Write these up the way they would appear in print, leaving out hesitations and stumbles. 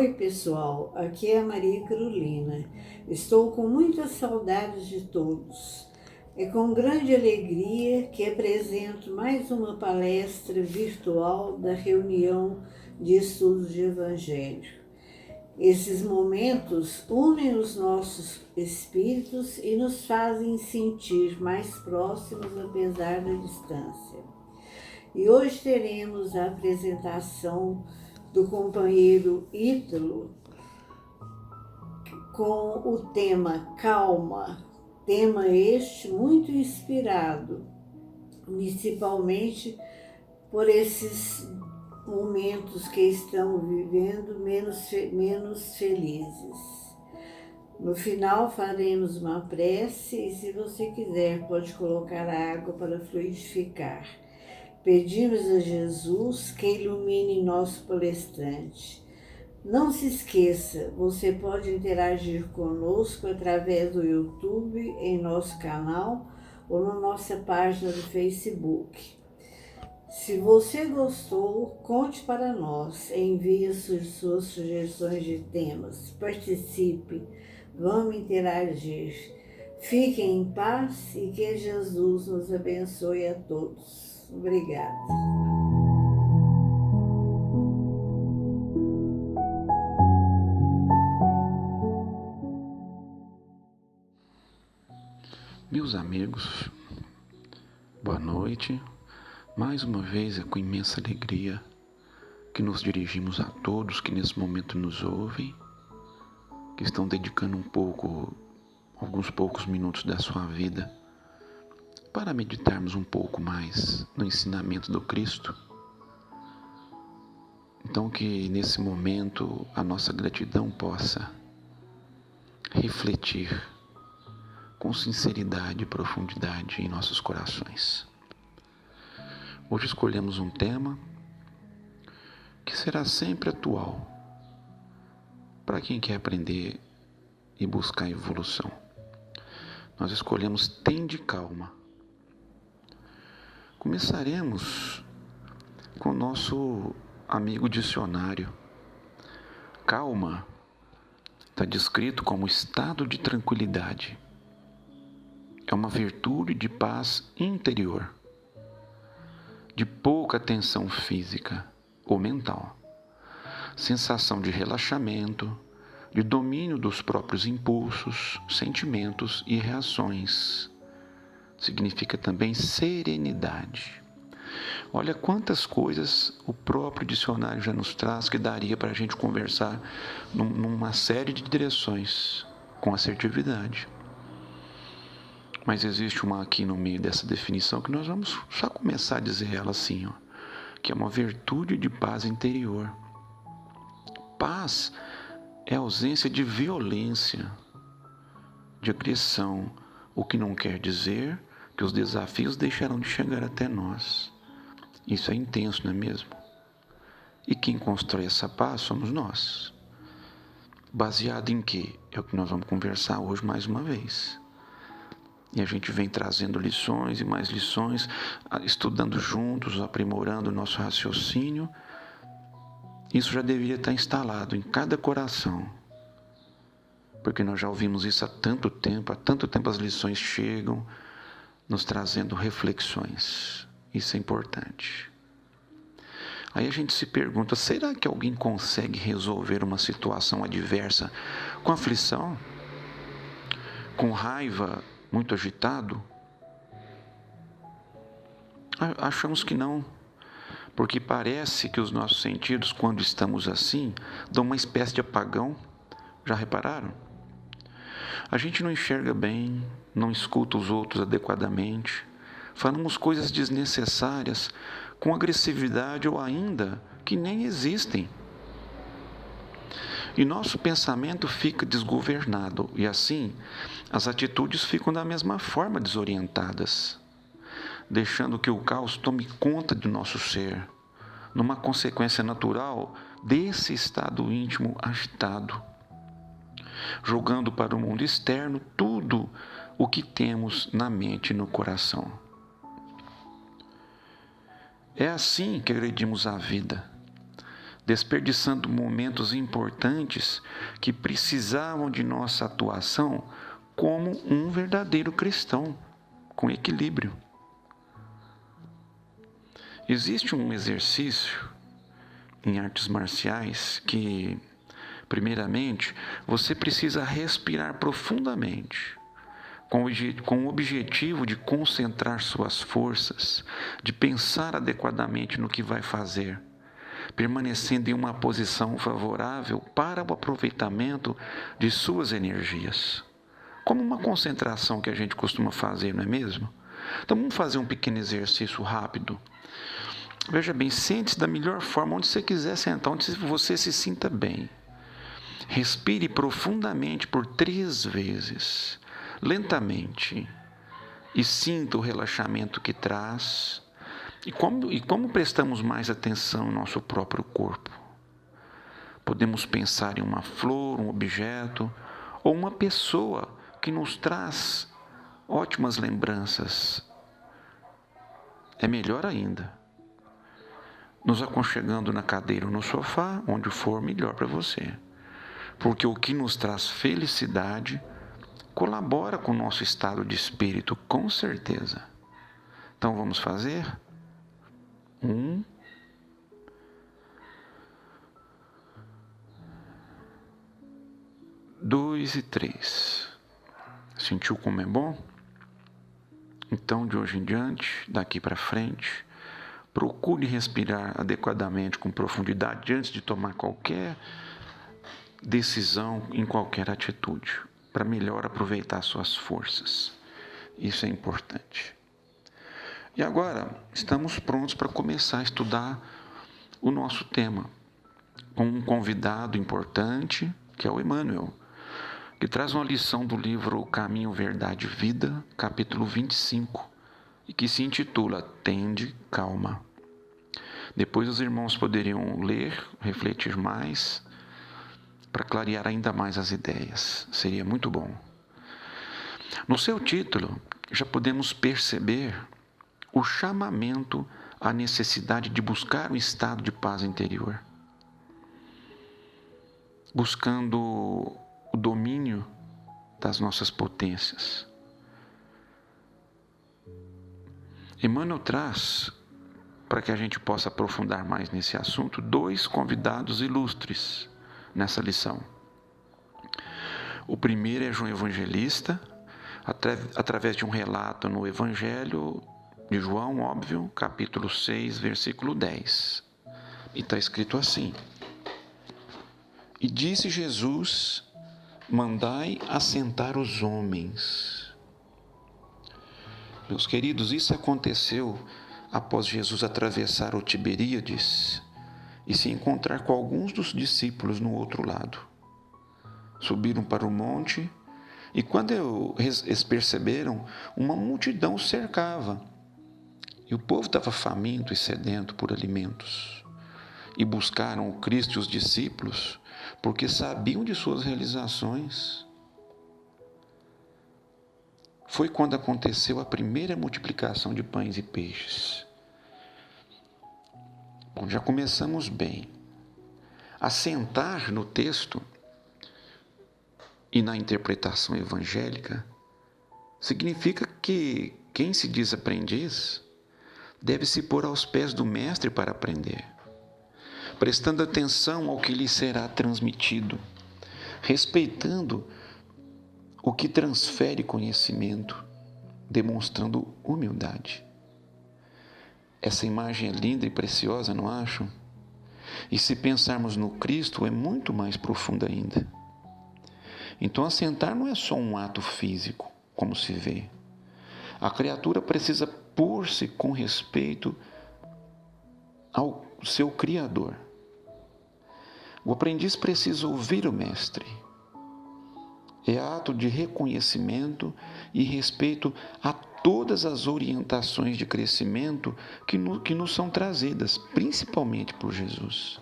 Oi pessoal, aqui é a Maria Carolina. Estou com muitas saudades de todos. É com grande alegria que apresento mais uma palestra virtual da reunião de estudos de Evangelho. Esses momentos unem os nossos espíritos e nos fazem sentir mais próximos apesar da distância. E hoje teremos a apresentação do companheiro Ítalo com o tema Calma, tema este muito inspirado, principalmente por esses momentos que estamos vivendo menos felizes. No final faremos uma prece e, se você quiser, pode colocar a água para fluidificar. Pedimos a Jesus que ilumine nosso palestrante. Não se esqueça, você pode interagir conosco através do YouTube, em nosso canal ou na nossa página do Facebook. Se você gostou, conte para nós, envie suas sugestões de temas, participe, vamos interagir. Fiquem em paz e que Jesus nos abençoe a todos. Obrigada. Meus amigos, boa noite. Mais uma vez é com imensa alegria que nos dirigimos a todos que nesse momento nos ouvem, que estão dedicando alguns poucos minutos da sua vida para meditarmos um pouco mais no ensinamento do Cristo. Então que nesse momento a nossa gratidão possa refletir com sinceridade e profundidade em nossos corações. Hoje escolhemos um tema que será sempre atual para quem quer aprender e buscar evolução. Nós escolhemos Tende Calma. Começaremos com o nosso amigo dicionário. Calma está descrito como estado de tranquilidade. É uma virtude de paz interior, de pouca tensão física ou mental, sensação de relaxamento, de domínio dos próprios impulsos, sentimentos e reações. Significa também serenidade. Olha quantas coisas o próprio dicionário já nos traz que daria para a gente conversar numa série de direções com assertividade. Mas existe uma aqui no meio dessa definição que nós vamos só começar a dizer ela assim, que é uma virtude de paz interior. Paz é a ausência de violência, de agressão, o que não quer dizer que os desafios deixarão de chegar até nós. Isso é intenso, não é mesmo? E quem constrói essa paz somos nós. Baseado em quê? É o que nós vamos conversar hoje mais uma vez. E a gente vem trazendo lições e mais lições, estudando juntos, aprimorando o nosso raciocínio. Isso já deveria estar instalado em cada coração. Porque nós já ouvimos isso há tanto tempo as lições chegam, nos trazendo reflexões. Isso é importante. Aí a gente se pergunta, será que alguém consegue resolver uma situação adversa com aflição? Com raiva, muito agitado? Achamos que não. Porque parece que os nossos sentidos, quando estamos assim, dão uma espécie de apagão. Já repararam? A gente não enxerga bem, não escuta os outros adequadamente, falamos coisas desnecessárias, com agressividade ou ainda que nem existem. E nosso pensamento fica desgovernado e assim as atitudes ficam da mesma forma desorientadas, deixando que o caos tome conta de nosso ser, numa consequência natural desse estado íntimo agitado, jogando para o mundo externo tudo o que temos na mente e no coração. É assim que agredimos a vida, desperdiçando momentos importantes que precisavam de nossa atuação como um verdadeiro cristão, com equilíbrio. Existe um exercício em artes marciais que, primeiramente, você precisa respirar profundamente, com o objetivo de concentrar suas forças, de pensar adequadamente no que vai fazer, permanecendo em uma posição favorável para o aproveitamento de suas energias. Como uma concentração que a gente costuma fazer, não é mesmo? Então vamos fazer um pequeno exercício rápido. Veja bem, sente-se da melhor forma, onde você quiser sentar, onde você se sinta bem. Respire profundamente por 3 vezes, lentamente, e sinta o relaxamento que traz. E como prestamos mais atenção em nosso próprio corpo? Podemos pensar em uma flor, um objeto, ou uma pessoa que nos traz ótimas lembranças. É melhor ainda. Nos aconchegando na cadeira ou no sofá, onde for melhor para você. Porque o que nos traz felicidade colabora com o nosso estado de espírito, com certeza. Então vamos fazer? 1, 2 e 3. Sentiu como é bom? Então, de hoje em diante, daqui para frente, procure respirar adequadamente, com profundidade, antes de tomar qualquer decisão em qualquer atitude, para melhor aproveitar suas forças. Isso é importante. E agora, estamos prontos para começar a estudar o nosso tema, com um convidado importante, que é o Emmanuel, que traz uma lição do livro Caminho, Verdade e Vida, capítulo 25, e que se intitula Tende Calma. Depois os irmãos poderiam ler, refletir mais, para clarear ainda mais as ideias. Seria muito bom. No seu título, já podemos perceber o chamamento à necessidade de buscar um estado de paz interior, buscando o domínio das nossas potências. Emmanuel traz, para que a gente possa aprofundar mais nesse assunto, 2 convidados ilustres nessa lição. O primeiro é João Evangelista, através de um relato no Evangelho de João, óbvio, capítulo 6, versículo 10. E está escrito assim: E disse Jesus: Mandai assentar os homens. Meus queridos, isso aconteceu após Jesus atravessar o Tiberíades e se encontrar com alguns dos discípulos no outro lado. Subiram para o monte e, quando eles perceberam, uma multidão os cercava. E o povo estava faminto e sedento por alimentos. E buscaram o Cristo e os discípulos porque sabiam de suas realizações. Foi quando aconteceu a primeira multiplicação de pães e peixes. Bom, já começamos bem. Assentar no texto e na interpretação evangélica significa que quem se diz aprendiz deve se pôr aos pés do mestre para aprender, prestando atenção ao que lhe será transmitido, respeitando o que transfere conhecimento, demonstrando humildade. Essa imagem é linda e preciosa, não acham? E se pensarmos no Cristo, é muito mais profunda ainda. Então, assentar não é só um ato físico, como se vê. A criatura precisa pôr-se com respeito ao seu Criador. O aprendiz precisa ouvir o mestre. É ato de reconhecimento e respeito a todas as orientações de crescimento que nos são trazidas, principalmente por Jesus.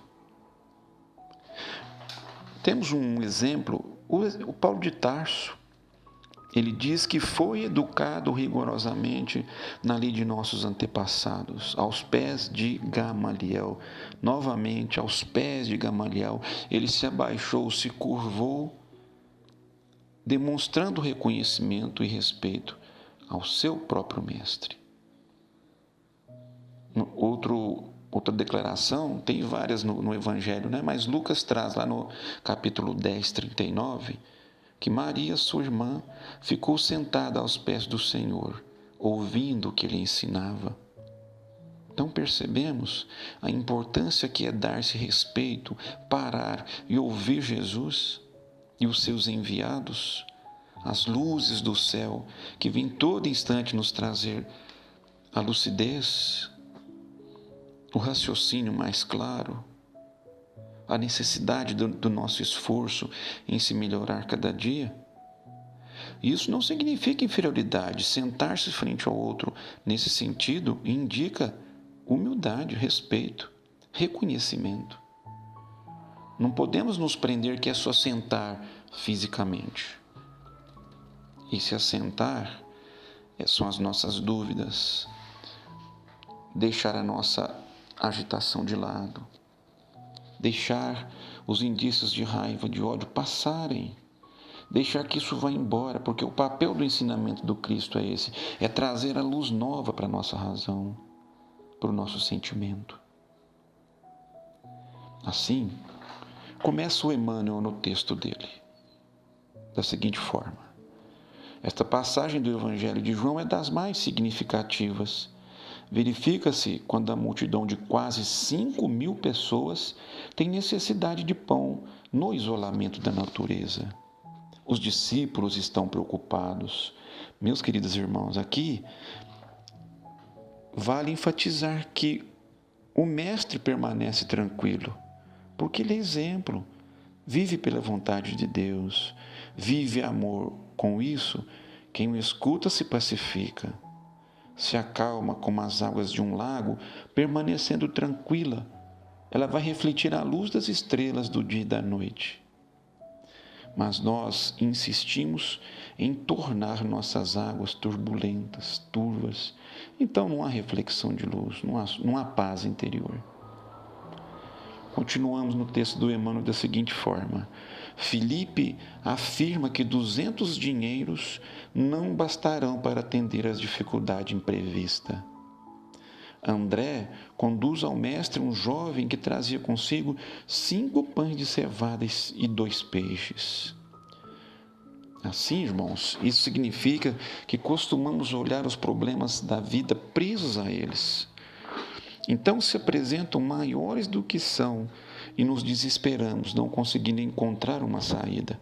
Temos um exemplo, o Paulo de Tarso, Ele diz que foi educado rigorosamente na lei de nossos antepassados, aos pés de Gamaliel. Novamente, aos pés de Gamaliel, ele se abaixou, se curvou, demonstrando reconhecimento e respeito ao seu próprio mestre. Outra declaração, tem várias no Evangelho, né? Mas Lucas traz lá no capítulo 10, 39, que Maria, sua irmã, ficou sentada aos pés do Senhor, ouvindo o que ele ensinava. Então percebemos a importância que é dar-se respeito, parar e ouvir Jesus e os seus enviados, as luzes do céu que vêm todo instante nos trazer a lucidez, o raciocínio mais claro, a necessidade do nosso esforço em se melhorar cada dia. Isso não significa inferioridade. Sentar-se frente ao outro nesse sentido indica humildade, respeito, reconhecimento. Não podemos nos prender que é só sentar fisicamente. E se assentar são as nossas dúvidas, deixar a nossa agitação de lado, deixar os indícios de raiva, de ódio passarem, deixar que isso vá embora, porque o papel do ensinamento do Cristo é esse, é trazer a luz nova para a nossa razão, para o nosso sentimento. Assim, começa o Emmanuel no texto dele, da seguinte forma: esta passagem do Evangelho de João é das mais significativas. Verifica-se quando a multidão de quase 5.000 pessoas tem necessidade de pão no isolamento da natureza. Os discípulos estão preocupados. Meus queridos irmãos, aqui vale enfatizar que o Mestre permanece tranquilo, porque ele é exemplo, vive pela vontade de Deus, vive amor. Com isso, quem o escuta se pacifica, se acalma como as águas de um lago, permanecendo tranquila. Ela vai refletir a luz das estrelas do dia e da noite. Mas nós insistimos em tornar nossas águas turbulentas, turvas. Então não há reflexão de luz, não há paz interior. Continuamos no texto do Emmanuel da seguinte forma: Filipe afirma que 200 dinheiros não bastarão para atender às dificuldades imprevistas. André conduz ao mestre um jovem que trazia consigo 5 pães de cevada e 2 peixes. Assim, irmãos, isso significa que costumamos olhar os problemas da vida presos a eles. Então se apresentam maiores do que são e nos desesperamos, não conseguindo encontrar uma saída.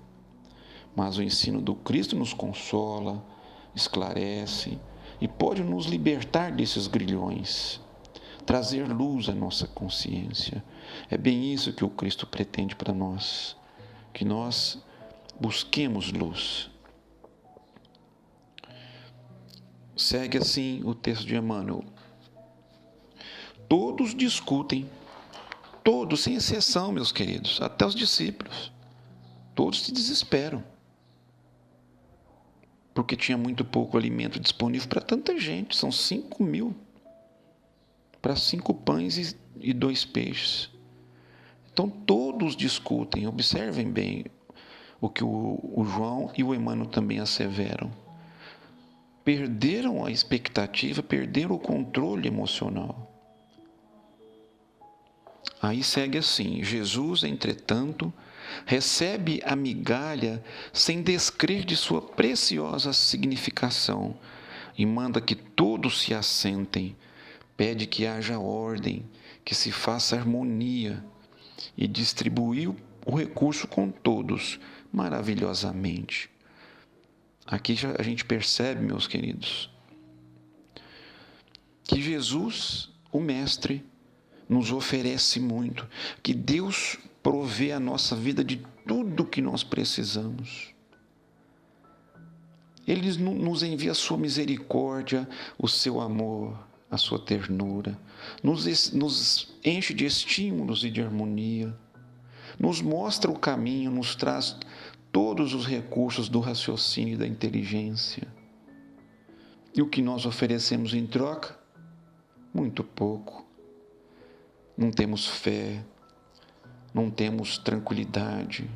Mas o ensino do Cristo nos consola, esclarece e pode nos libertar desses grilhões, trazer luz à nossa consciência. É bem isso que o Cristo pretende para nós, que nós busquemos luz. Segue assim o texto de Emmanuel. Todos discutem, todos, sem exceção, meus queridos, até os discípulos, todos se desesperam, porque tinha muito pouco alimento disponível para tanta gente, são 5.000, para 5 pães e 2 peixes. Então todos discutem, observem bem o que o João e o Emmanuel também asseveram. Perderam a expectativa, perderam o controle emocional. Aí segue assim: Jesus, entretanto, recebe a migalha sem descrer de sua preciosa significação e manda que todos se assentem, pede que haja ordem, que se faça harmonia e distribuiu o recurso com todos maravilhosamente. Aqui a gente percebe, meus queridos, que Jesus, o Mestre, nos oferece muito, que Deus provê a nossa vida de tudo que nós precisamos. Ele nos envia a sua misericórdia, o seu amor, a sua ternura, nos enche de estímulos e de harmonia, nos mostra o caminho, nos traz todos os recursos do raciocínio e da inteligência. E o que nós oferecemos em troca? Muito pouco. Não temos fé, não temos tranquilidade,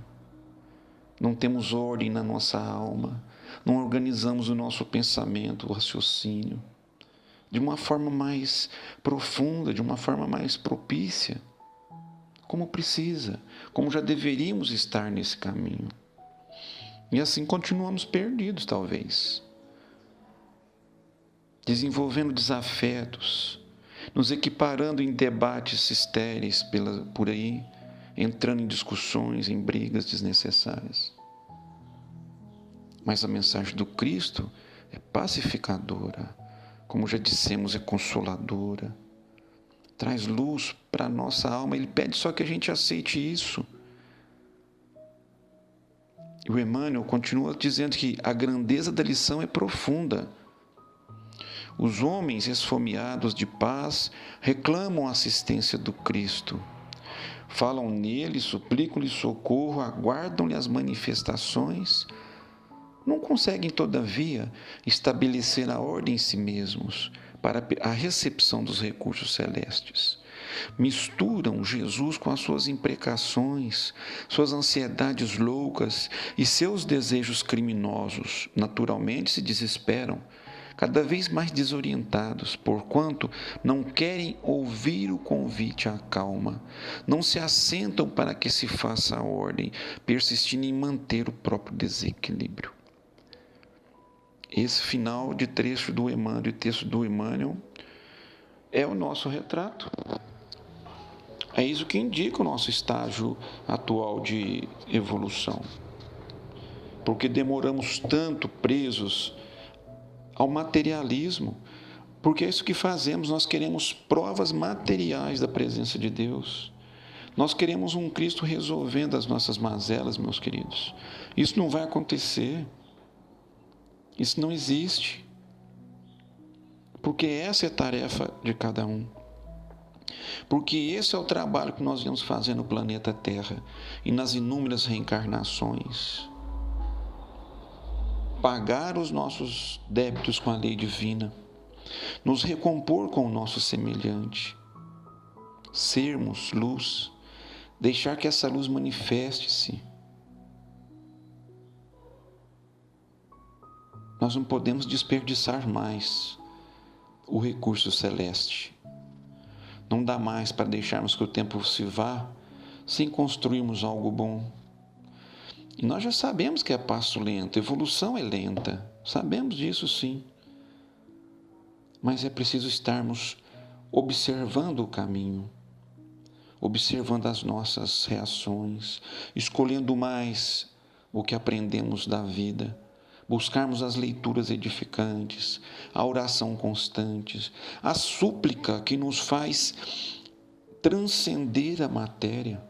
não temos ordem na nossa alma, não organizamos o nosso pensamento, o raciocínio, de uma forma mais profunda, de uma forma mais propícia, como precisa, como já deveríamos estar nesse caminho. E assim continuamos perdidos, talvez, desenvolvendo desafetos, nos equiparando em debates estéreis por aí, entrando em discussões, em brigas desnecessárias. Mas a mensagem do Cristo é pacificadora, como já dissemos, é consoladora, traz luz para a nossa alma. Ele pede só que a gente aceite isso. E o Emmanuel continua dizendo que a grandeza da lição é profunda. Os homens esfomeados de paz reclamam a assistência do Cristo. Falam nele, suplicam-lhe socorro, aguardam-lhe as manifestações. Não conseguem, todavia, estabelecer a ordem em si mesmos para a recepção dos recursos celestes. Misturam Jesus com as suas imprecações, suas ansiedades loucas e seus desejos criminosos. Naturalmente se desesperam, cada vez mais desorientados, porquanto não querem ouvir o convite à calma, não se assentam para que se faça a ordem, persistindo em manter o próprio desequilíbrio. Esse final de trecho do Emmanuel e texto do Emmanuel é o nosso retrato. É isso que indica o nosso estágio atual de evolução. Porque demoramos tanto presos ao materialismo, porque é isso que fazemos, nós queremos provas materiais da presença de Deus. Nós queremos um Cristo resolvendo as nossas mazelas, meus queridos. Isso não vai acontecer. Isso não existe. Porque essa é a tarefa de cada um. Porque esse é o trabalho que nós viemos fazer no planeta Terra e nas inúmeras reencarnações. Pagar os nossos débitos com a lei divina, nos recompor com o nosso semelhante, sermos luz, deixar que essa luz manifeste-se. Nós não podemos desperdiçar mais o recurso celeste. Não dá mais para deixarmos que o tempo se vá sem construirmos algo bom. E nós já sabemos que é passo lento, evolução é lenta, sabemos disso sim. Mas é preciso estarmos observando o caminho, observando as nossas reações, escolhendo mais o que aprendemos da vida, buscarmos as leituras edificantes, a oração constante, a súplica que nos faz transcender a matéria,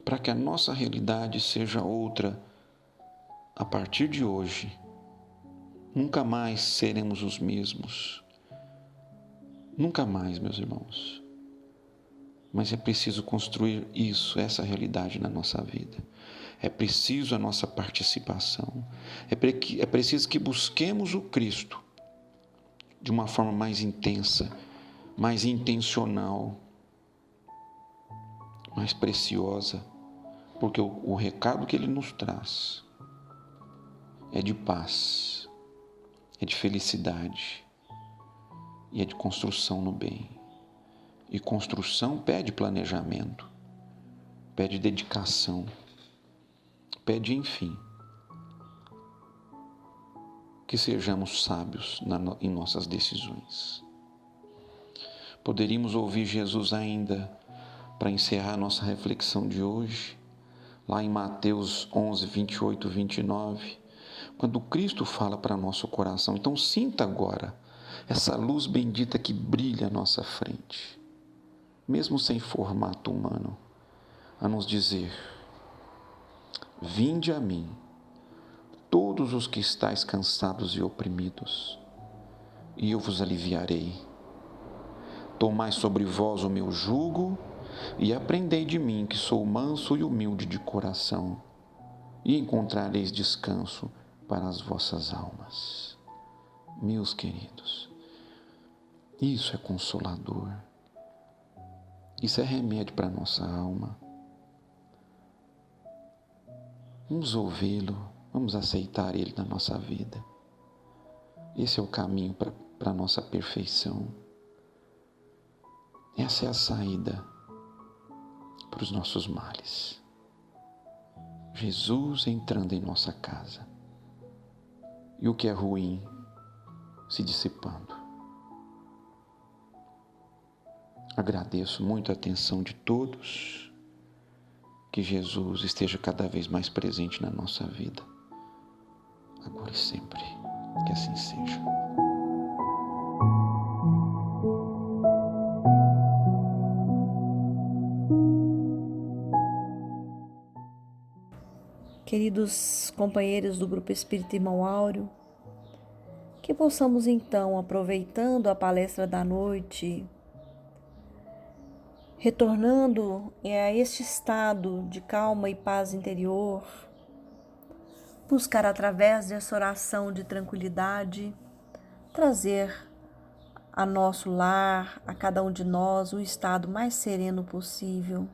para que a nossa realidade seja outra a partir de hoje. Nunca mais seremos os mesmos. Nunca mais, meus irmãos. Mas é preciso construir isso, essa realidade na nossa vida. É preciso a nossa participação. É preciso que busquemos o Cristo de uma forma mais intensa, mais intencional, mais preciosa, porque o recado que Ele nos traz é de paz, é de felicidade e é de construção no bem. E construção pede planejamento, pede dedicação, pede, enfim, que sejamos sábios em nossas decisões. Poderíamos ouvir Jesus ainda para encerrar nossa reflexão de hoje, lá em Mateus 11, 28, 29, quando Cristo fala para nosso coração. Então sinta agora essa luz bendita que brilha à nossa frente, mesmo sem formato humano, a nos dizer: vinde a mim, todos os que estáis cansados e oprimidos, e eu vos aliviarei. Tomai sobre vós o meu jugo e aprendei de mim, que sou manso e humilde de coração, e encontrareis descanso para as vossas almas. Meus queridos, isso é consolador. Isso é remédio para a nossa alma. Vamos ouvi-lo, vamos aceitar ele na nossa vida. Esse é o caminho para a nossa perfeição. Essa é a saída para os nossos males. Jesus entrando em nossa casa. E o que é ruim se dissipando. Agradeço muito a atenção de todos. Que Jesus esteja cada vez mais presente na nossa vida, agora e sempre. Que assim seja. Queridos companheiros do Grupo Espírita Irmão Áureo, que possamos então, aproveitando a palestra da noite, retornando a este estado de calma e paz interior, buscar através dessa oração de tranquilidade, trazer a nosso lar, a cada um de nós, o estado mais sereno possível.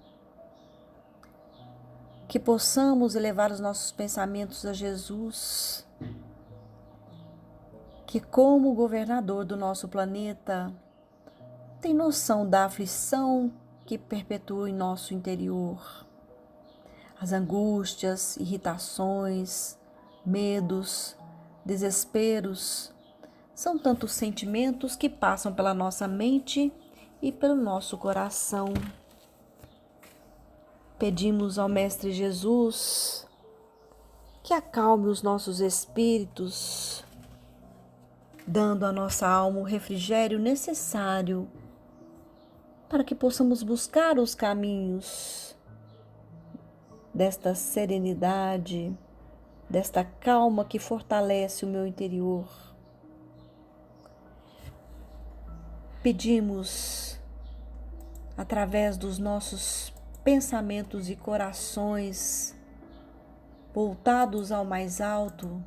Que possamos elevar os nossos pensamentos a Jesus, que como governador do nosso planeta, tem noção da aflição que perpetua em nosso interior. As angústias, irritações, medos, desesperos, são tantos sentimentos que passam pela nossa mente e pelo nosso coração. Pedimos ao Mestre Jesus que acalme os nossos espíritos, dando à nossa alma o refrigério necessário para que possamos buscar os caminhos desta serenidade, desta calma que fortalece o meu interior. Pedimos, através dos nossos pensamentos e corações voltados ao mais alto,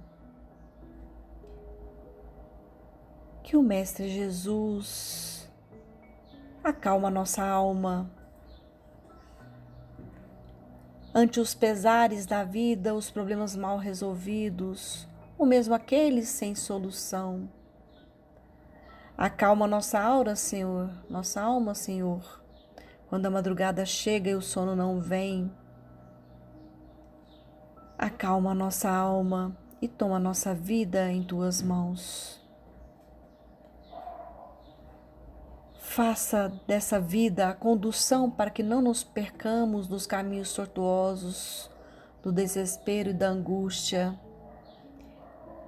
que o Mestre Jesus acalma nossa alma ante os pesares da vida, os problemas mal resolvidos, ou mesmo aqueles sem solução. Acalma nossa aura, Senhor, nossa alma, Senhor, quando a madrugada chega e o sono não vem. Acalma nossa alma e toma nossa vida em tuas mãos. Faça dessa vida a condução para que não nos percamos nos caminhos tortuosos do desespero e da angústia,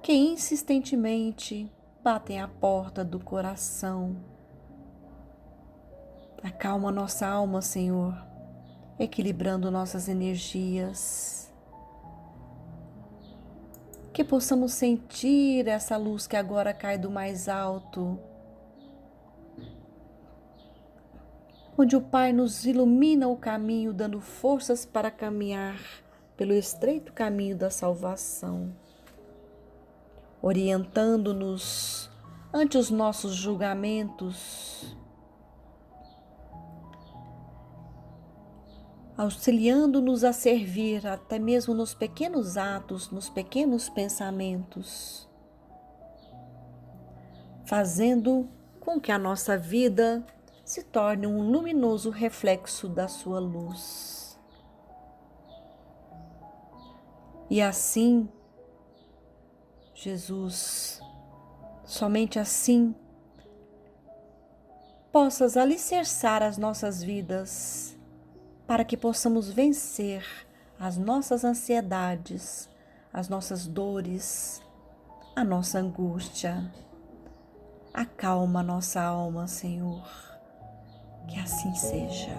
que insistentemente batem à porta do coração. Acalma nossa alma, Senhor, equilibrando nossas energias. Que possamos sentir essa luz que agora cai do mais alto, onde o Pai nos ilumina o caminho, dando forças para caminhar pelo estreito caminho da salvação, orientando-nos ante os nossos julgamentos, auxiliando-nos a servir até mesmo nos pequenos atos, nos pequenos pensamentos, fazendo com que a nossa vida se torne um luminoso reflexo da sua luz. E assim, Jesus, somente assim, possas alicerçar as nossas vidas, para que possamos vencer as nossas ansiedades, as nossas dores, a nossa angústia. Acalma a nossa alma, Senhor. Que assim seja.